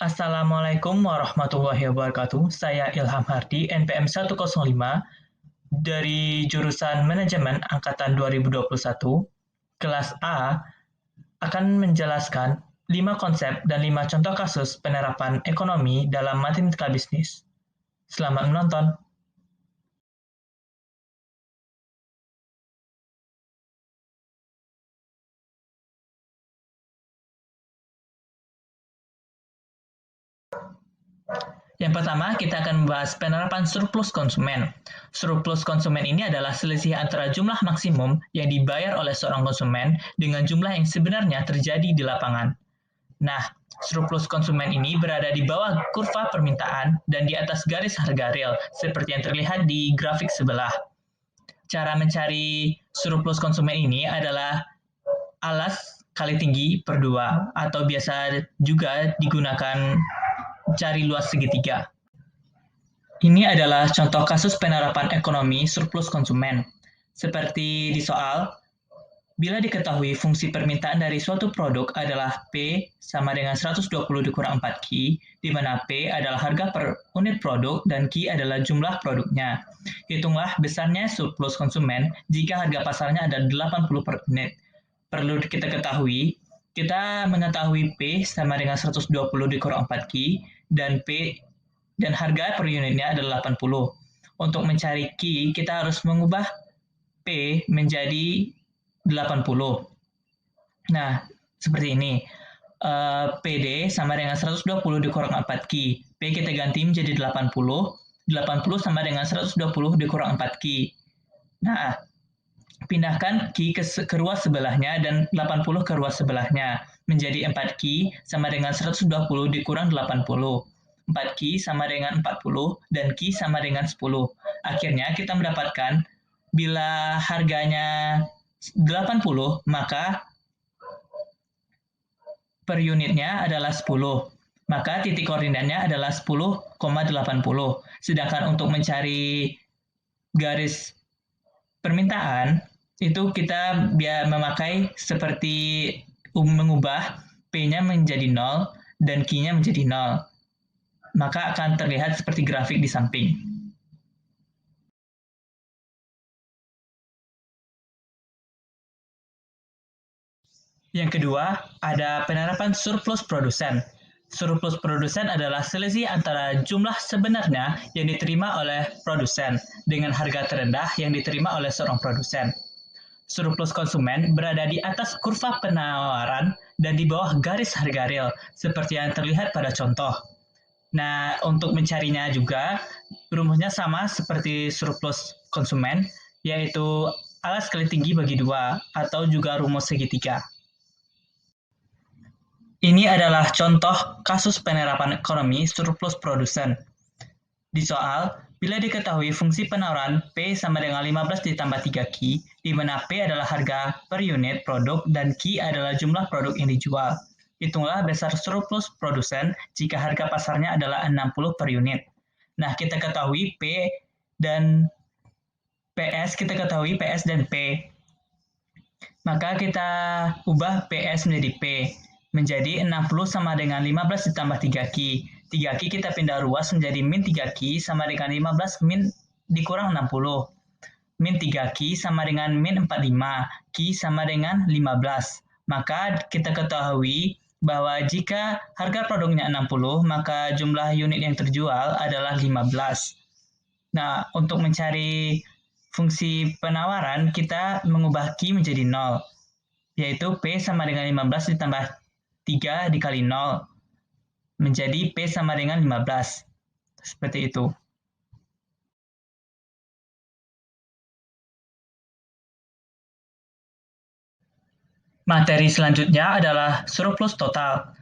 Assalamualaikum warahmatullahi wabarakatuh. Saya Ilham Hardi, NPM 105 dari jurusan Manajemen Angkatan 2021, kelas A, akan menjelaskan 5 konsep dan 5 contoh kasus penerapan ekonomi dalam matematika bisnis. Selamat menonton. Yang pertama, kita akan membahas penerapan surplus konsumen. Surplus konsumen ini adalah selisih antara jumlah maksimum yang dibayar oleh seorang konsumen dengan jumlah yang sebenarnya terjadi di lapangan. Nah, surplus konsumen ini berada di bawah kurva permintaan dan di atas garis harga real, seperti yang terlihat di grafik sebelah. Cara mencari surplus konsumen ini adalah alas kali tinggi per 2, atau biasa juga digunakan cari luas segitiga. Ini adalah contoh kasus penerapan ekonomi surplus konsumen. Seperti di soal, bila diketahui fungsi permintaan dari suatu produk adalah P sama dengan 120 dikurang 4Q, di mana P adalah harga per unit produk dan Q adalah jumlah produknya. Hitunglah besarnya surplus konsumen jika harga pasarnya ada 80 per unit. Perlu kita ketahui, kita mengetahui P sama dengan 120 dikurang 4Q, dan P dan harga per unitnya adalah 80. Untuk mencari Q, kita harus mengubah P menjadi 80. Nah, seperti ini. PD sama dengan 120 dikurang 4Q. P kita ganti menjadi 80. 80 sama dengan 120 dikurang 4Q. Nah, pindahkan Q ke ruas sebelahnya dan 80 ke ruas sebelahnya. Menjadi 4Q sama dengan 120 dikurang 80. 4Q sama dengan 40 dan Q sama dengan 10. Akhirnya kita mendapatkan bila harganya 80, maka per unitnya adalah 10. Maka titik koordinatnya adalah 10,80. Sedangkan untuk mencari garis permintaan, itu kita memakai seperti mengubah P-nya menjadi 0 dan Q-nya menjadi 0. Maka akan terlihat seperti grafik di samping. Yang kedua, ada penerapan surplus produsen. Surplus produsen adalah selisih antara jumlah sebenarnya yang diterima oleh produsen dengan harga terendah yang diterima oleh seorang produsen. Surplus konsumen berada di atas kurva penawaran dan di bawah garis harga real, seperti yang terlihat pada contoh. Nah, untuk mencarinya juga, rumusnya sama seperti surplus konsumen, yaitu alas kali tinggi bagi 2, atau juga rumus segitiga. Ini adalah contoh kasus penerapan ekonomi surplus produsen. Di soal, bila diketahui fungsi penawaran P sama dengan 15 ditambah 3Q, di mana P adalah harga per unit produk dan Q adalah jumlah produk yang dijual. Hitunglah besar surplus produsen jika harga pasarnya adalah 60 per unit. Nah, kita ketahui P dan PS, kita ketahui PS dan P. Maka kita ubah PS menjadi P. Menjadi 60 sama dengan 15 ditambah 3Q. 3Q kita pindah ruas menjadi min 3Q sama dengan 15 min dikurang 60. Min 3Q sama dengan min 45. Q sama dengan 15. Maka kita ketahui bahwa jika harga produknya 60, maka jumlah unit yang terjual adalah 15. Nah, untuk mencari fungsi penawaran, kita mengubah Q menjadi 0, yaitu P sama dengan 15 ditambah 3 dikali 0, menjadi P sama dengan 15. Seperti itu. Materi selanjutnya adalah surplus total.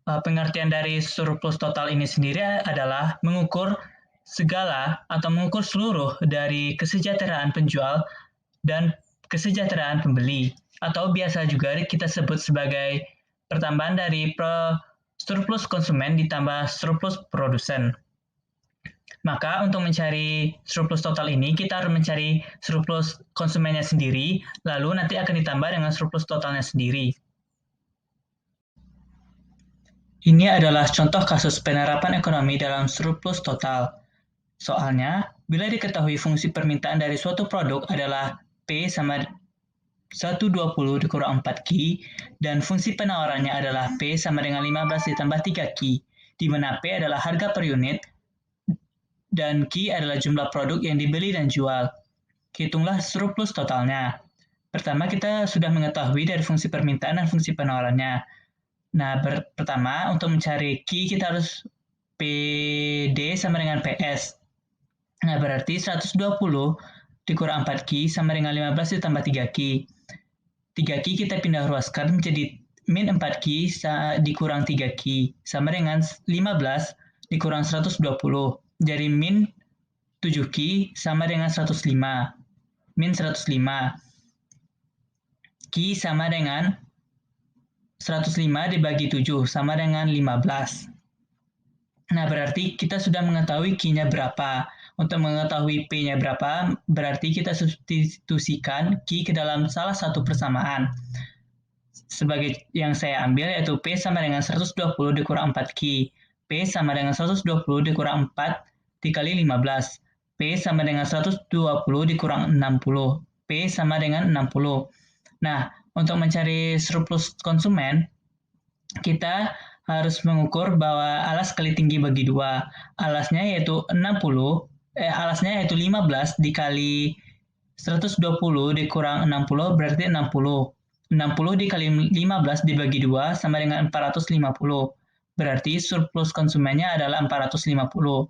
Pengertian dari surplus total ini sendiri adalah mengukur segala atau mengukur seluruh dari kesejahteraan penjual dan kesejahteraan pembeli, atau biasa juga kita sebut sebagai pertambahan dari surplus konsumen ditambah surplus produsen. Maka untuk mencari surplus total ini, kita harus mencari surplus konsumennya sendiri, lalu nanti akan ditambah dengan surplus totalnya sendiri. Ini adalah contoh kasus penerapan ekonomi dalam surplus total. Soalnya, bila diketahui fungsi permintaan dari suatu produk adalah P sama 120 dikurang 4Q, dan fungsi penawarannya adalah P sama dengan 15 ditambah 3Q, di mana P adalah harga per unit, dan Q adalah jumlah produk yang dibeli dan jual. Hitunglah surplus totalnya. Pertama, kita sudah mengetahui dari fungsi permintaan dan fungsi penawarannya. Nah, pertama, untuk mencari Q, kita harus PD sama dengan PS. Nah, berarti 120 dikurang 4Q sama dengan 15 ditambah 3Q. 3Q kita pindah ruaskan menjadi min 4Q dikurang 3Q, sama dengan 15 dikurang 120. Jadi min 7Q sama dengan 105. Min 105. Q sama dengan 105 dibagi 7 sama dengan 15. Nah, berarti kita sudah mengetahui Q-nya berapa. Untuk mengetahui P-nya berapa, berarti kita substitusikan Q ke dalam salah satu persamaan. Sebagai yang saya ambil yaitu P sama dengan 120 dikurang 4Q. P sama dengan 120 dikurang 4 dikali 15. P sama dengan 120 dikurang 60. P sama dengan 60. Nah, untuk mencari surplus konsumen, kita harus mengukur bahwa alas kali tinggi bagi 2. Alasnya yaitu 15 dikali 120 dikurang 60 berarti 60. 60 dikali 15 dibagi 2 sama dengan 450. Berarti surplus konsumennya adalah 450.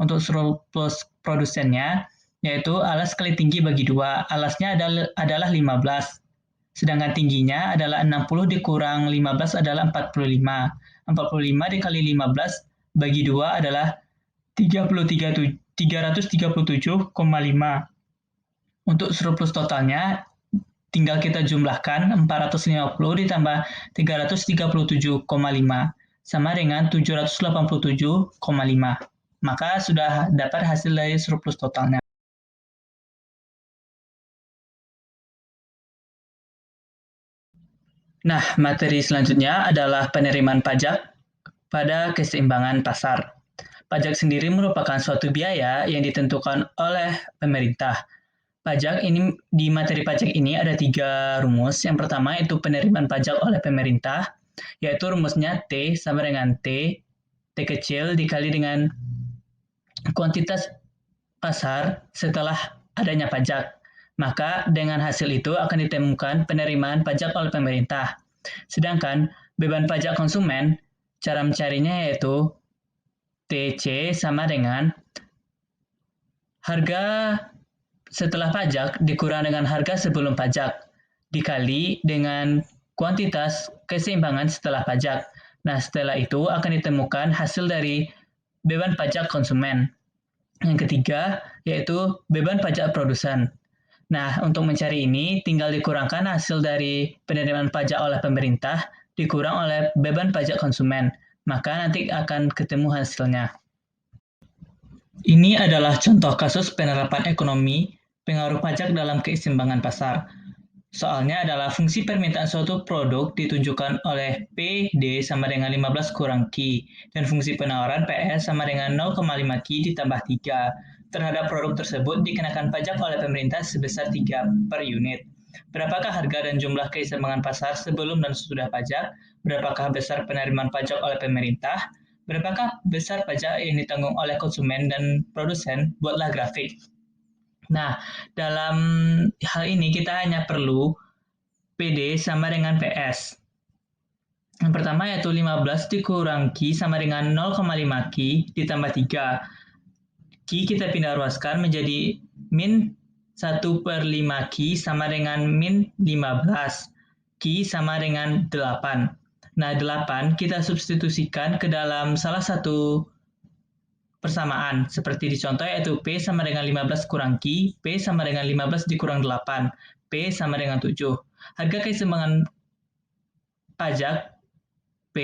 Untuk surplus produsennya, yaitu alas kali tinggi bagi 2. Alasnya adalah 15. Sedangkan tingginya adalah 60 dikurang 15 adalah 45. 45 dikali 15 bagi 2 adalah 337,5. Untuk surplus totalnya, tinggal kita jumlahkan 450 ditambah 337,5 sama dengan 787,5. Maka sudah dapat hasil dari surplus totalnya. Nah, materi selanjutnya adalah penerimaan pajak pada keseimbangan pasar. Pajak sendiri merupakan suatu biaya yang ditentukan oleh pemerintah. Di materi pajak ini ada 3 rumus. Yang pertama itu penerimaan pajak oleh pemerintah, yaitu rumusnya T sama dengan T kecil dikali dengan kuantitas pasar setelah adanya pajak. Maka dengan hasil itu akan ditemukan penerimaan pajak oleh pemerintah. Sedangkan beban pajak konsumen, cara mencarinya yaitu TC sama dengan harga setelah pajak dikurang dengan harga sebelum pajak dikali dengan kuantitas keseimbangan setelah pajak. Nah, setelah itu akan ditemukan hasil dari beban pajak konsumen. Yang ketiga yaitu beban pajak produsen. Nah, untuk mencari ini tinggal dikurangkan hasil dari penerimaan pajak oleh pemerintah dikurang oleh beban pajak konsumen. Maka nanti akan ketemu hasilnya. Ini adalah contoh kasus penerapan ekonomi pengaruh pajak dalam keseimbangan pasar. Soalnya adalah fungsi permintaan suatu produk ditunjukkan oleh PD sama dengan 15 kurang Q, dan fungsi penawaran PS sama dengan 0,5 Q ditambah 3. Terhadap produk tersebut dikenakan pajak oleh pemerintah sebesar 3 per unit. Berapakah harga dan jumlah keseimbangan pasar sebelum dan sesudah pajak? Berapakah besar penerimaan pajak oleh pemerintah? Berapakah besar pajak yang ditanggung oleh konsumen dan produsen? Buatlah grafik. Nah, dalam hal ini kita hanya perlu PD sama dengan PS. Yang pertama yaitu 15 dikurang Q sama dengan 0,5 Q ditambah 3. Q kita pindah ruaskan menjadi min 1 per 5 Q sama dengan min 15. Q sama dengan 8. Nah, 8 kita substitusikan ke dalam salah satu persamaan. Seperti di contoh yaitu P sama dengan 15 kurang Q, P sama dengan 15 dikurang 8, P sama dengan 7. Harga keseimbangan pajak P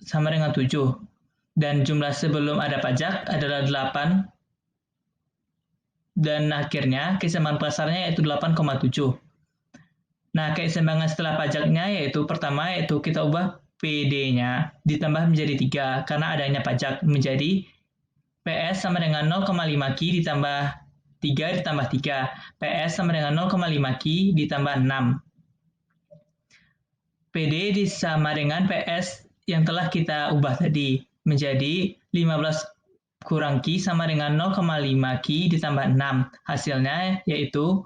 sama dengan 7. Dan jumlah sebelum ada pajak adalah 8. Dan akhirnya keseimbangan pasarnya yaitu 8,7. Nah, keseimbangan setelah pajaknya yaitu pertama yaitu kita ubah PD-nya ditambah menjadi 3 karena adanya pajak, menjadi PS sama dengan 0,5 Ki ditambah 3 ditambah 3. PS sama dengan 0,5 Ki ditambah 6. PD sama dengan PS yang telah kita ubah tadi, menjadi 15 kurang Ki sama dengan 0,5 Ki ditambah 6. Hasilnya yaitu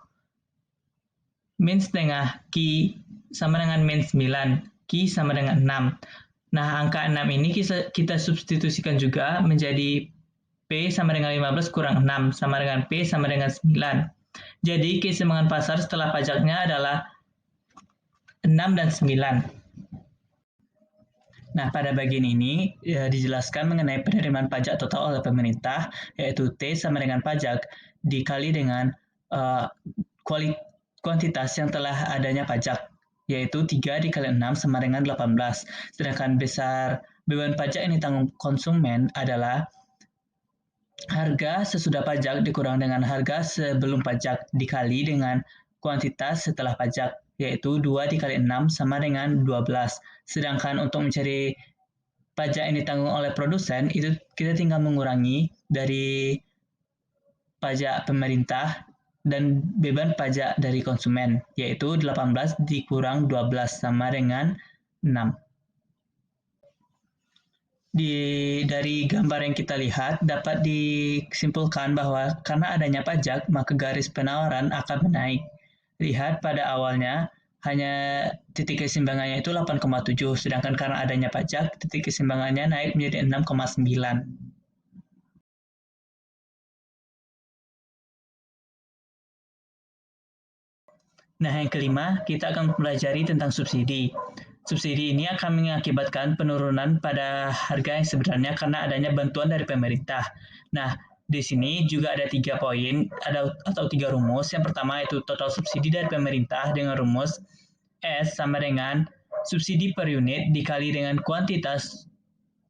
min setengah Ki sama dengan min 9. Ki sama dengan 6. Nah, angka 6 ini kita substitusikan juga menjadi P sama dengan 15 kurang 6 sama dengan P sama dengan 9. Jadi, keseimbangan pasar setelah pajaknya adalah 6 dan 9. Nah, pada bagian ini dijelaskan mengenai penerimaan pajak total oleh pemerintah, yaitu T sama dengan pajak dikali dengan kuantitas yang telah adanya pajak, yaitu 3 dikali 6 sama dengan 18. Sedangkan besar beban pajak yang ditanggung konsumen adalah harga sesudah pajak dikurang dengan harga sebelum pajak dikali dengan kuantitas setelah pajak, yaitu 2 dikali 6 sama dengan 12. Sedangkan untuk mencari pajak yang ditanggung oleh produsen, itu kita tinggal mengurangi dari pajak pemerintah dan beban pajak dari konsumen, yaitu 18 dikurang 12 sama dengan 6. Dari gambar yang kita lihat, dapat disimpulkan bahwa karena adanya pajak, maka garis penawaran akan menaik. Lihat pada awalnya, hanya titik keseimbangannya itu 8,7, sedangkan karena adanya pajak, titik keseimbangannya naik menjadi 6,9. Nah, yang kelima, kita akan pelajari tentang subsidi. Subsidi ini akan mengakibatkan penurunan pada harga yang sebenarnya karena adanya bantuan dari pemerintah. Nah, di sini juga ada 3 poin atau 3 rumus. Yang pertama itu total subsidi dari pemerintah dengan rumus S sama dengan subsidi per unit dikali dengan kuantitas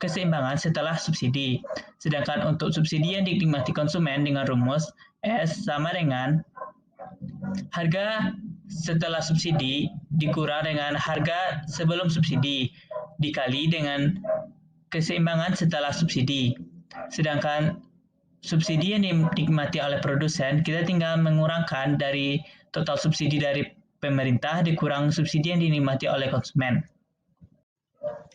keseimbangan setelah subsidi. Sedangkan untuk subsidi yang dinikmati konsumen dengan rumus S sama dengan harga setelah subsidi dikurang dengan harga sebelum subsidi dikali dengan keseimbangan setelah subsidi. Sedangkan subsidi yang dinikmati oleh produsen, kita tinggal mengurangkan dari total subsidi dari pemerintah dikurang subsidi yang dinikmati oleh konsumen.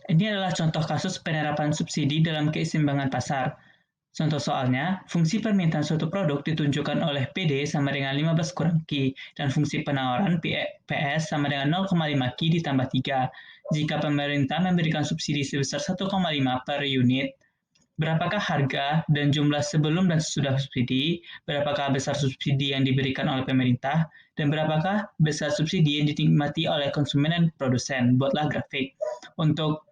Ini adalah contoh kasus penerapan subsidi dalam keseimbangan pasar. Contoh soalnya, fungsi permintaan suatu produk ditunjukkan oleh PD sama dengan 15 kurang Q, dan fungsi penawaran PS sama dengan 0,5 Q ditambah 3. Jika pemerintah memberikan subsidi sebesar 1,5 per unit, berapakah harga dan jumlah sebelum dan sesudah subsidi, berapakah besar subsidi yang diberikan oleh pemerintah, dan berapakah besar subsidi yang dinikmati oleh konsumen dan produsen. Buatlah grafik. Untuk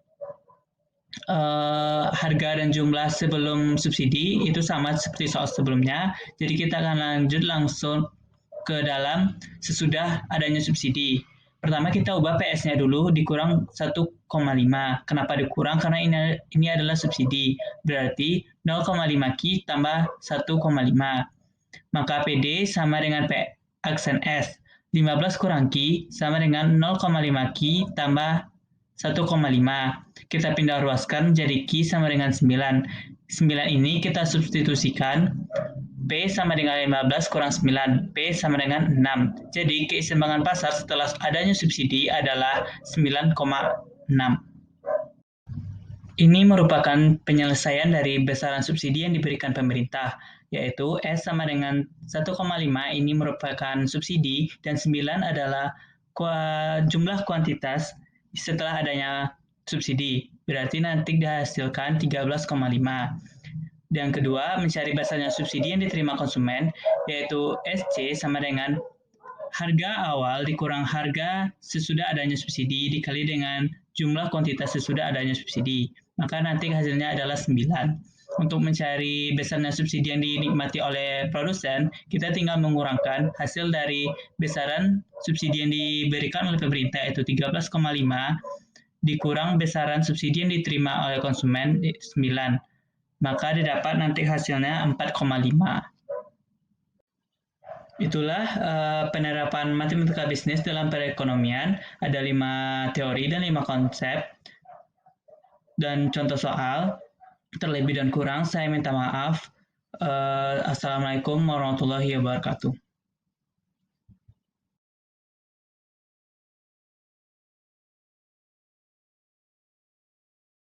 harga dan jumlah sebelum subsidi itu sama seperti soal sebelumnya. Jadi kita akan lanjut langsung ke dalam sesudah adanya subsidi. Pertama kita ubah PS-nya dulu dikurang 1,5. Kenapa dikurang? Karena ini adalah subsidi. Berarti 0,5 Q tambah 1,5. Maka PD sama dengan P aksen S. 15 kurang Q sama dengan 0,5 Q tambah 1,5. Kita pindah ruaskan menjadi Q sama dengan 9. 9 ini kita substitusikan P sama dengan 15 kurang 9. P sama dengan 6. Jadi keseimbangan pasar setelah adanya subsidi adalah 9,6. Ini merupakan penyelesaian dari besaran subsidi yang diberikan pemerintah, yaitu S sama dengan 1,5 ini merupakan subsidi dan 9 adalah jumlah kuantitas setelah adanya subsidi. Berarti nanti dihasilkan 13,5. Dan kedua, mencari besarnya subsidi yang diterima konsumen, yaitu SC sama dengan harga awal dikurang harga sesudah adanya subsidi dikali dengan jumlah kuantitas sesudah adanya subsidi. Maka nanti hasilnya adalah 9. Untuk mencari besarnya subsidi yang dinikmati oleh produsen, kita tinggal mengurangkan hasil dari besaran subsidi yang diberikan oleh pemerintah, yaitu 13,5, dikurang besaran subsidi yang diterima oleh konsumen 9. Maka didapat nanti hasilnya 4,5. Itulah penerapan matematika bisnis dalam perekonomian. Ada 5 teori dan 5 konsep. dan contoh soal. Terlebih dan kurang saya minta maaf. Assalamualaikum warahmatullahi wabarakatuh.